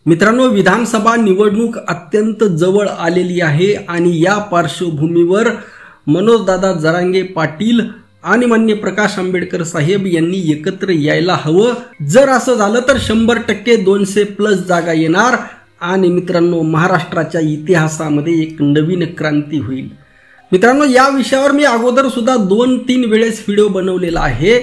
मित्रांनो, विधानसभा निवडणूक अत्यंत जवळ आलेली आहे आणि या पार्श्वभूमीवर मनोजदादा जरांगे पाटील आणि माननीय प्रकाश आंबेडकर साहेब यांनी एकत्र यायला हवं। जर असं झालं तर 100% 200+ जागा येणार आणि मित्रांनो, महाराष्ट्राच्या इतिहासामध्ये एक नवीन क्रांती होईल। मित्रांनो, या विषयावर मी अगोदर सुद्धा 2-3 वेळेस व्हिडिओ बनवलेला आहे,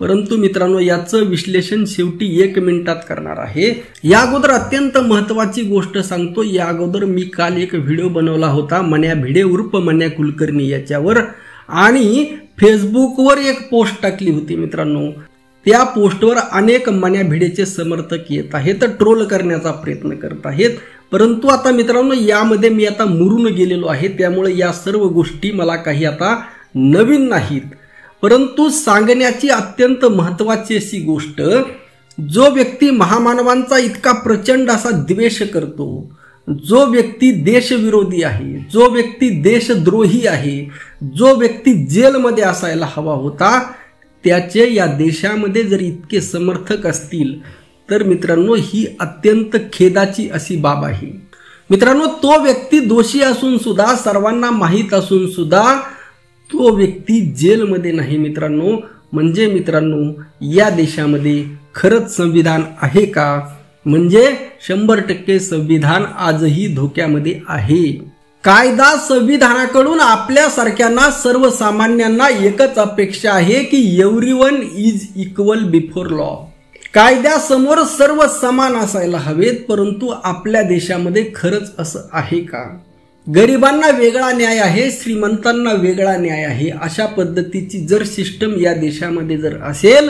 परंतु मित्रांनो याचं विश्लेषण शेवटी 1 मिनिटात करणार आहे। या अगोदर अत्यंत महत्त्वाची गोष्ट सांगतो। या अगोदर मी काल एक व्हिडिओ बनवला होता मन्या भिडे उर्फ मन्या कुलकर्णी याच्यावर, आणि फेसबुकवर एक पोस्ट टाकली होती। मित्रांनो, त्या पोस्टवर अनेक मन्या भिडेचे समर्थक येत आहेत, ट्रोल करण्याचा प्रयत्न करत आहेत, परंतु आता मित्रांनो यामध्ये मी आता मुरून गेलेलो आहे, त्यामुळे या सर्व गोष्टी मला काही आता नवीन नाहीत, परंतु सांगण्याची अत्यंत महत्त्वाची अशी गोष्ट, जो व्यक्ती महामानवांचा इतका प्रचंड असा द्वेष करतो, जो व्यक्ती देशविरोधी आहे, जो व्यक्ती देशद्रोही आहे, जो व्यक्ती जेलमध्ये असायला हवा होता, त्याचे या देशामध्ये जर इतके समर्थक असतील तर मित्रांनो ही अत्यंत खेदाची अशी बाब आहे। मित्रांनो, तो व्यक्ती दोषी असून सुद्धा, सर्वांना माहीत असून सुद्धा तो व्यक्ती जेलमध्ये नाही। मित्रांनो, म्हणजे मित्रांनो या देशामध्ये खरंच संविधान आहे का? म्हणजे 100% संविधान आजही धोक्यामध्ये आहे। कायदा संविधानाकडून आपल्यासारख्यांना सर्वसामान्यांना एकच अपेक्षा आहे की everyone is equal before law. कायद्यासमोर सर्व समान असायला हवेत, परंतु आपल्या देशामध्ये खरंच असं आहे का? गरिबांना वेगळा न्याय आहे, श्रीमंतांना वेगळा न्याय आहे, अशा पद्धतीची जर सिस्टम या देशामध्ये जर असेल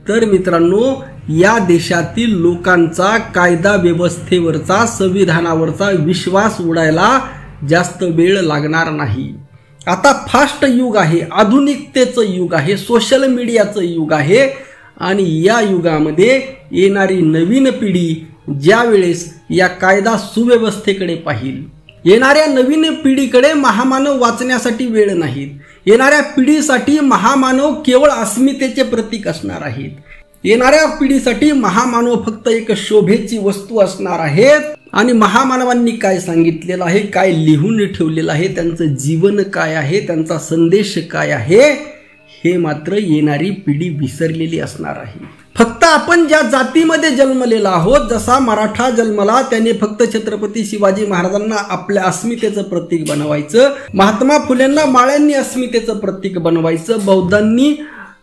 तर मित्रांनो या देशातील लोकांचा कायदा व्यवस्थेवरचा, संविधानावरचा विश्वास उडायला जास्त वेळ लागणार नाही। आता फास्ट युग आहे, आधुनिकतेचं युग आहे, सोशल मीडियाचं युग आहे, आणि या युगामध्ये येणारी नवीन पिढी ज्या वेळेस या कायदा सुव्यवस्थेकडे पाहिल, येणाऱ्या नवीन पिढीकडे महामानव वाचण्यासाठी वेळ नाहीत, येणाऱ्या पिढीसाठी महामानव केवळ अस्मितेचे प्रतीक असणार आहेत, येणाऱ्या पिढीसाठी महामानव फक्त एक शोभेची वस्तू असणार आहेत, आणि महामानवांनी काय सांगितलेलं आहे, काय लिहून ठेवलेलं आहे, त्यांचं जीवन काय आहे, त्यांचा संदेश काय आहे, हे मात्र येणारी पिढी विसरलेली असणार आहे। फक्त आपण ज्या जातीमध्ये जन्मलेला आहोत, जसा मराठा जन्मला त्याने फक्त छत्रपती शिवाजी महाराजांना आपल्या अस्मितेचं प्रतीक बनवायचं, महात्मा फुलेंना माळ्यांनी अस्मितेचं प्रतीक बनवायचं, बौद्धांनी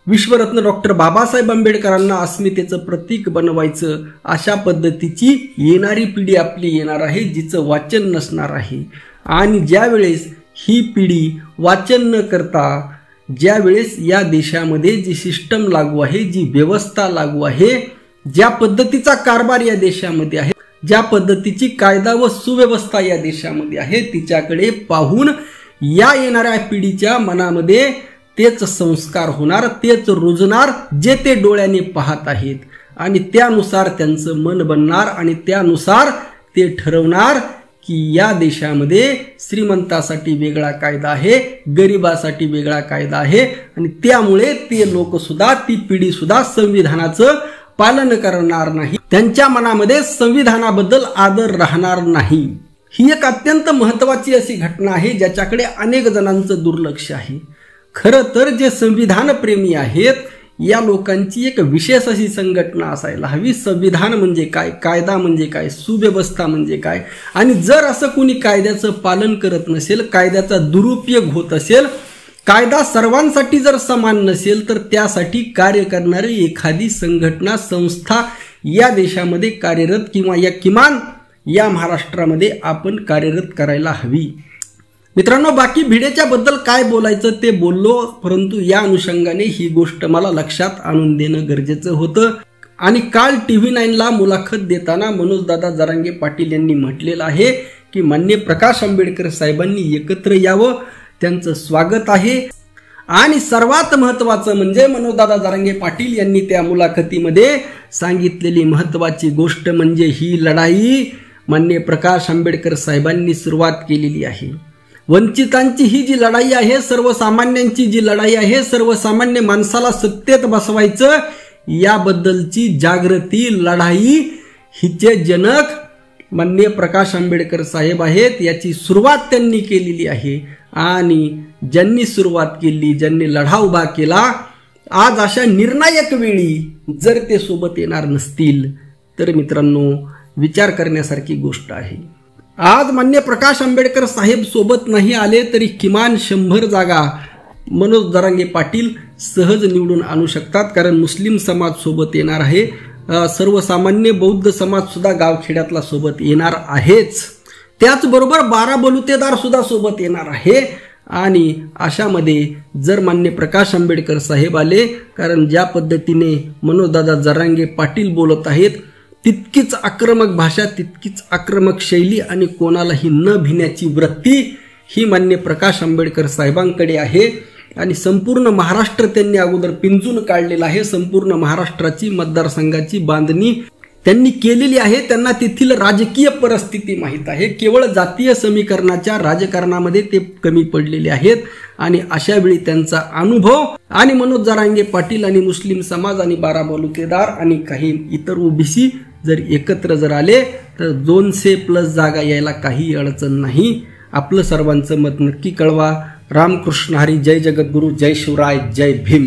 विश्वरत्न डॉक्टर बाबासाहेब आंबेडकरांना अस्मितेचं प्रतीक बनवायचं, अशा पद्धतीची येणारी पिढी आपली येणार आहे, जिचं वाचन नसणार आहे। आणि ज्या वेळेस ही पिढी वाचन न करता, ज्या वेळेस या देशामध्ये जी सिस्टम लागू आहे, जी व्यवस्था लागू आहे, ज्या पद्धतीचा कारभार या देशामध्ये आहे, ज्या पद्धतीची कायदा व सुव्यवस्था या देशामध्ये आहे, तिच्याकडे पाहून या येणाऱ्या पिढीच्या मनामध्ये तेच संस्कार होणार, तेच रुजणार जे ते डोळ्याने पाहत आहेत, आणि त्यानुसार त्यांचं मन बनणार, आणि त्यानुसार ते ठरवणार की या देशामध्ये श्रीमंतासाठी वेगळा कायदा आहे, गरिबासाठी वेगळा कायदा आहे, आणि त्यामुळे ते लोक सुद्धा, ती पिढी सुद्धा संविधानाचं पालन करणार नाही, त्यांच्या मनामध्ये संविधानाबद्दल आदर राहणार नाही। ही एक अत्यंत महत्त्वाची अशी घटना आहे, ज्याच्याकडे अनेक जणांचं दुर्लक्ष आहे। खरं तर जे संविधान प्रेमी आहेत या लोकांची एक विशेष अशी संघटना असायला हवी। संविधान म्हणजे काय, कायदा म्हणजे काय, सुव्यवस्था म्हणजे काय, आणि जर असं कोणी कायद्याचं पालन करत नसेल, कायद्याचा दुरुपयोग होत असेल, कायदा सर्वांसाठी जर समान नसेल, तर त्यासाठी कार्य करणारी एखादी संघटना, संस्था या देशामध्ये कार्यरत, किंवा या किमान या महाराष्ट्रामध्ये आपण कार्यरत करायला हवी। मित्रांनो, बाकी भिडेच्या बद्दल काय बोलायचं ते बोललो, परंतु या अनुषंगाने ही गोष्ट मला लक्षात आणून देणं गरजेचं होतं। आणि काल TV9ला मुलाखत देताना मनोजदादा जरांगे पाटील यांनी म्हटलेलं आहे की माननीय प्रकाश आंबेडकर साहेबांनी एकत्र यावं, त्यांचं स्वागत आहे। आणि सर्वात महत्त्वाचं म्हणजे मनोजदादा जरांगे पाटील यांनी त्या मुलाखतीमध्ये सांगितलेली महत्त्वाची गोष्ट म्हणजे ही लढाई माननीय प्रकाश आंबेडकर साहेबांनी सुरुवात केलेली आहे। वंचितांची ही जी लढाई आहे, सर्वसामान्यांची जी लढाई आहे, सर्वसामान्य माणसाला सत्तेत बसवायचं याबद्दलची जागृती लढाई हिचे जनक माननीय प्रकाश आंबेडकर साहेब आहेत. याची सुरुवात त्यांनी केलेली आहे आणि ज्यांनी सुरुवात केली, ज्यांनी लढा उभा केला, आज अशा निर्णायक वेळी जर ते सोबत येणार नसतील तर मित्रांनो विचार करण्यासारखी गोष्ट आहे. आज माननीय प्रकाश आंबेडकर साहेब सोबत नाही आले तरी किमान 100 जागा मनोज जरांगे पाटील सहज निवडून आणू शकतात, कारण मुस्लिम समाज सोबत येणार आहे. सर्वसामान्य बौद्ध समाज सुद्धा गावखेड्यातला सोबत येणार आहेच. त्याचबरोबर 12 बलुतेदार सुद्धा सोबत येणार आहे. आणि अशामध्ये जर मान्य प्रकाश आंबेडकर साहेब आले, कारण ज्या पद्धतीने मनोजदादा जरांगे पाटील बोलत आहेत तितकीच आक्रमक भाषा, तितकीच आक्रमक शैली आणि कोणालाही न भिण्याची वृत्ती ही मान्य प्रकाश आंबेडकर साहेबांकडे आहे. आणि संपूर्ण महाराष्ट्र त्यांनी अगोदर पिंजून काढलेला आहे. संपूर्ण महाराष्ट्राची मतदारसंघाची बांधणी त्यांनी केलेली आहे. त्यांना तेथील राजकीय परिस्थिती माहीत आहे. केवळ जातीय समीकरणाच्या राजकारणामध्ये ते कमी पडलेले आहेत. आणि अशा वेळी त्यांचा अनुभव आणि मनोज जरांगे पाटील आणि मुस्लिम समाज आणि 12 बलुतेदार आणि काही इतर ओबीसी जर एकत्र जर आले तर 200+ जागा यायला काही अडचण नाही. आपलं सर्वांचं मत नक्की कळवा. रामकृष्ण हरी. जय जगद्गुरु. जय शिवराय. जय भीम.